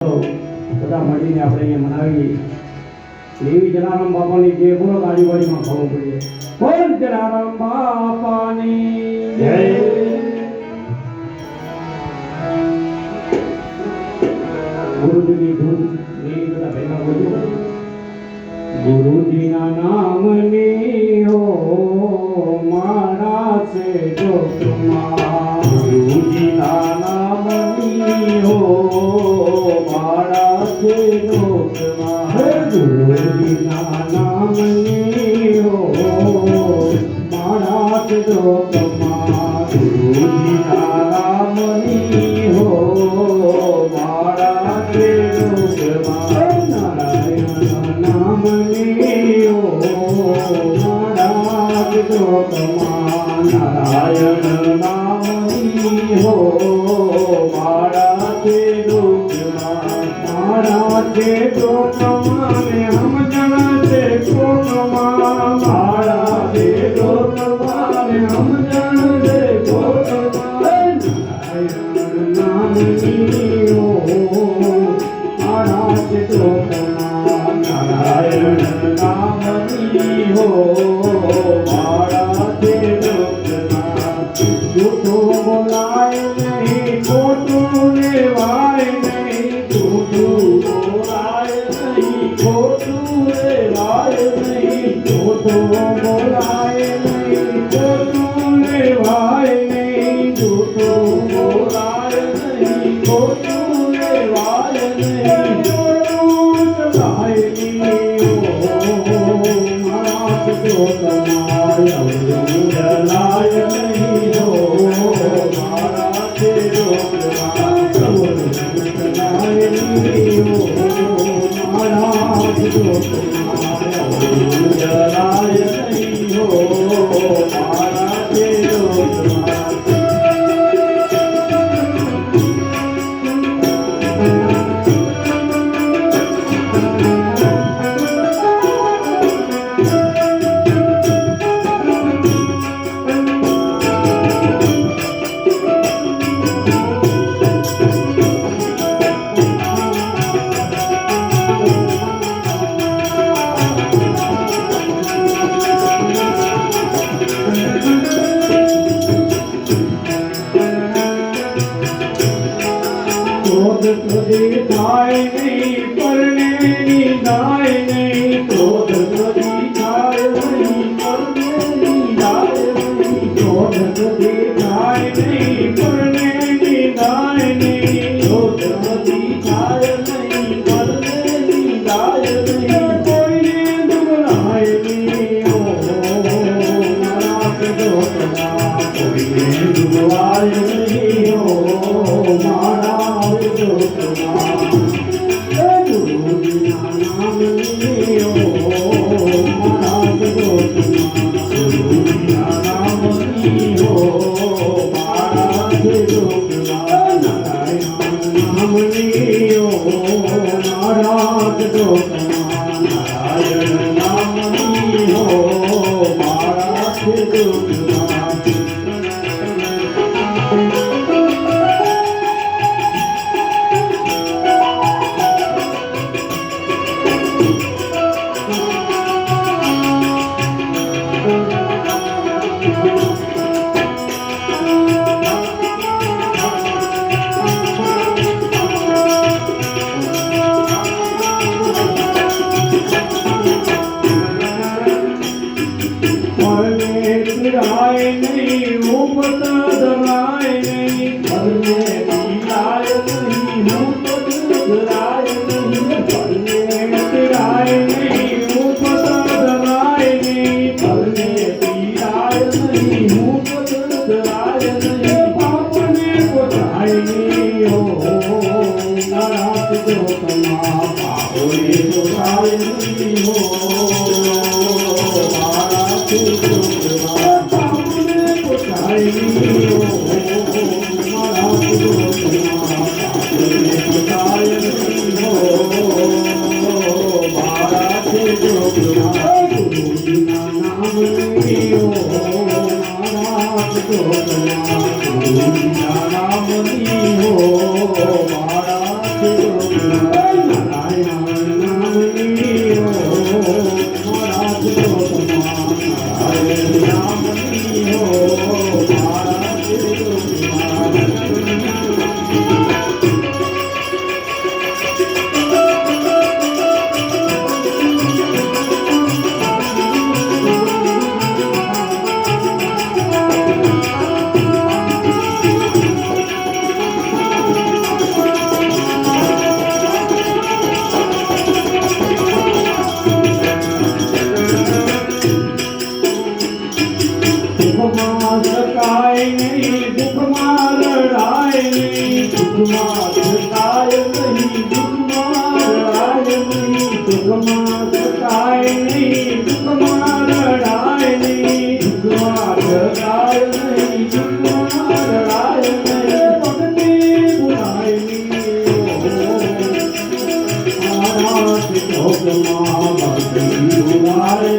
બધા મળીને આપણે અહીંયા મનાવીએ. દેવી જલારામ બાપાની જય. બોલો આજુબાજુમાં ખબર પડીએ. બોલ જલારામ બાપાની જય. ગુરુજીની ધૂન ની બધા ભેગા બોલો. ગુરુજીના નામની હો મારા છે જોતમાં. ગુરુજીના નામની હો મારા છે જોતમાં. ગુરુજીના નામની હો મારા છે જોતમાં. ગુરુજીના નામની હો મારા છે જોતમાં. નારાયણ નામની હો મારા છે જોતમાં. નારાયણ નામની હો મારા છે જોતમાં. મારા છે જોતમાં ને સમજણ છે કોટમાં. મારા છે જોતમાં ને સમજણ છે કોટમાં. નારાયણ નામની હો મારા છે જોતમાં. નારાયણ નામની હો મારા છે જોતમાં. જૂઠું બોલાય નહીં, ખોટું લેવાય નહીં. જૂઠું બોલાય નહીં, ખોટું લેવાય નહીં. જૂઠું બોલાય નહીં, ખોટું લેવાય નહીં. જૂઠું બોલાય નહીં, ખોટું લેવાય નહીં. જૂઠું ચલાય નહીં મારા છે જોતમાં. ચલાય નહીં મારા છે જોતમાં. ચલાય નહીં મારા છે જોતમાં. ચલાય નહીં મારા છે જોતમાં. ક્રોધ કદી થાય નહીં, પરણેની દાય નહીં. ક્રોધ કદી થાય નહીં, પરણેની દાય નહીં. ક્રોધ કદી થાય નહીં, પરણેની દાય નહીં. ક્રોધ કદી થાય નહીં, પરણેની દાય નહીં. કોઈને દુબળાય નહીં મારા છે જોતમાં. કોઈને દુબળાય નહીં મારા જોતમાં. ગુરુજીના નામની હો મારા છે જોતમાં. ગુરુજીના નામની હો મારા છે જોતમાં. નારાયણ નામની હો મારા છે જોતમાં. નારાયણ નામની હો મારા છે જોતમાં. પીડાય નહીં, ઉપત ધરાય નહીં. પરને પીડાય નહીં, ઉપત ધરાય નહીં. પરને પીડાય નહીં, ઉપત ધરાય નહીં. પરને પીડાય નહીં, ઉપત ધરાય નહીં. પાપને પોતાય નહીં મારા છે જોતમાં. પાપને પોતાય નહીં મારા છે જોતમાં. પાપને પોતાય નહીં મારા છે જોતમાં. પાપને પોતાય નહીં મારા છે જોતમાં. ગુરુજીના નામની હો મારા છે જોતમાં. ગુરુજીના નામની હો મારા છે જોતમાં. દુઃખમાં રડાય નહીં, સુખમાં સતાય નહીં, દુઃખમાં રડાય નહીં, દુઃખમાં રડાય નહીં, દુઃખમાં રડાય નહીં, ભક્તિ ભૂલાય નહીં, મારા ચોકમાં ભક્તિ ભૂલાય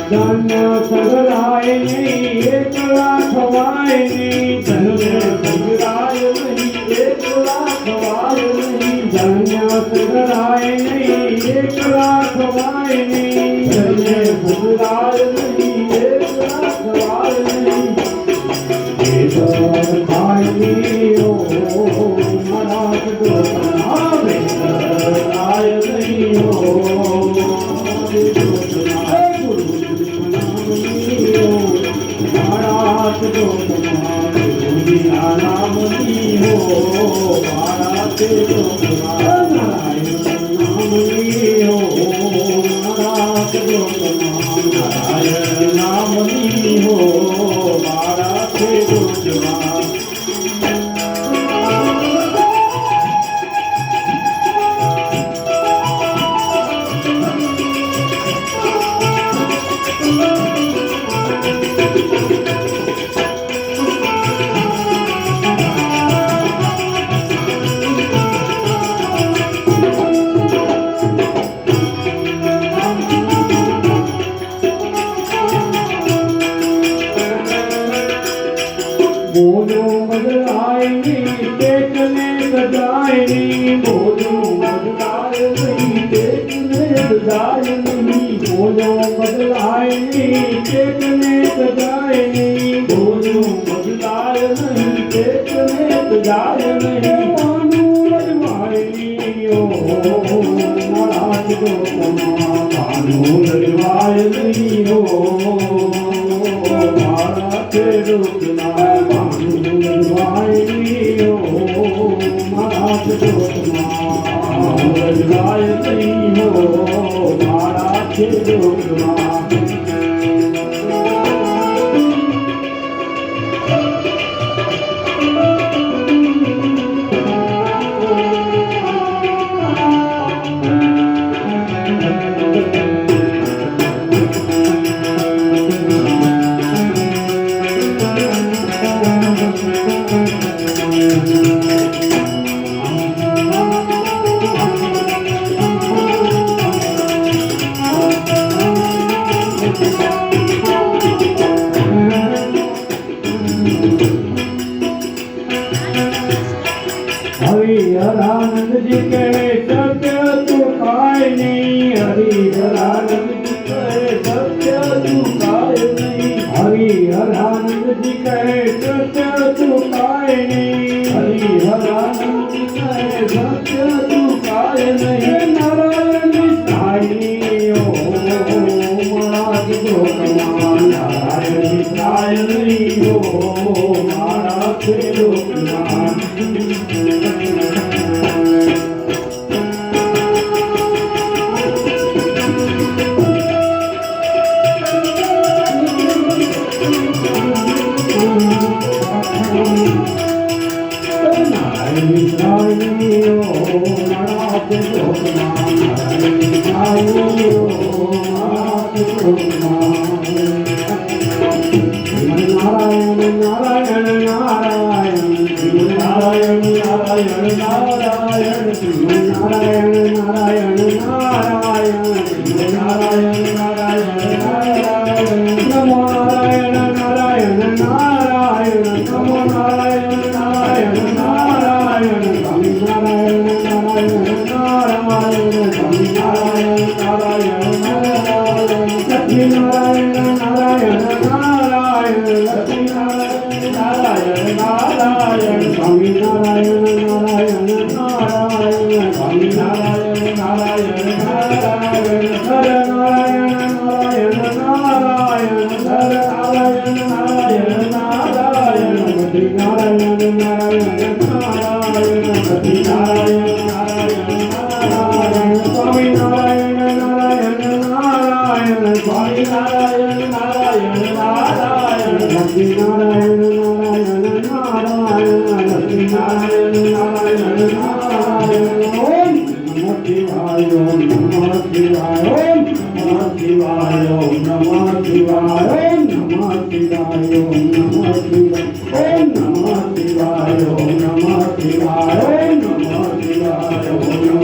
ધન્ય સગરાય નહીં, એકલા ખવાય નહીં, ધન્ય સગરાય નહીં, એકલા ખવાય નહીં, ધન્ય સગરાય નહીં, એકલા ખવાય નહીં, ધન્ય સગરાય નહીં, એકલા ખવાય નહીં, ખાય નહીં ઓ મારા સગરાય નહીં ઓ બોલો બદલાય નહીં, ટેકને સજાય નહીં, બોલો બદલાય નહીં, ટેકને સજાય નહીં, બોલો બદલાય નહીં, ટેકને સજાય નહીં, બોલો બદલાય નહીં, ટેકને સજાય નહીં, પાનું લડવાય નહીં ઓ મારા સગરાય, પાનું લડવાય નહીં ઓ મારા સગરાય, हरिहरानंद जी कहे सत्य चुकाए नहीं, हरिहरानंद जी कहे सत्य चुकाए नहीं, हरिहरानंद जी कहे सत्य चुकाए नहीं, हरिहरानंद जी कहे सत्य चुकाए नहीं, नारायण साई ओ महाराज गोकमान, नारायण साई नहीं हो महाराज गोकमान, Namo નારાયણ નારાયણ લક્ષ્મી નારાયણ નારાયણ નારાયણ લક્ષ્મી નારાયણ નારાયણ નારાયણ સ્વામી નારાયણ નારાયણ નારાયણ સ્વામી નારાયણ નારાયણ નારાયણ હર નારાયણ નારાયણ નારાયણ હર નારાયણ નારાયણ નારાયણ લક્ષ્મી નારાયણ નારાયણ નારાયણ લક્ષ્મી નારાયણ નારાયણ નારાયણ સ્વામી નારાયણ નારાયણ નારાયણ સ્વામી નારાયણ નારાયણ નારાયણ લક્ષ્મી નારાયણ નારાયણ નારાયણ લક્ષ્મી નારાયણ નારાયણ નારાયણ ઓમ નમઃ શિવાય ઓમ નમઃ શિવાય ઓમ નમઃ શિવાય ઓમ નમઃ શિવાય ઓમ નમઃ શિવાય ઓમ નમઃ શિવાય ઓમ નમઃ શિવાય ઓમ નમઃ શિવાય ઓમ નમઃ શિવાય ઓમ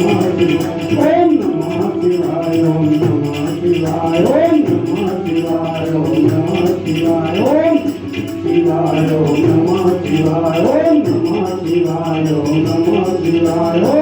નમઃ શિવાય ઓમ નમઃ શિવાય ઓમ નમઃ શિવાય ઓમ નમઃ શિવાય ઓમ શિવાય ઓમ નમઃ શિવાય ઓમ નમઃ શિવાય ઓમ નમઃ શિવાય ઓમ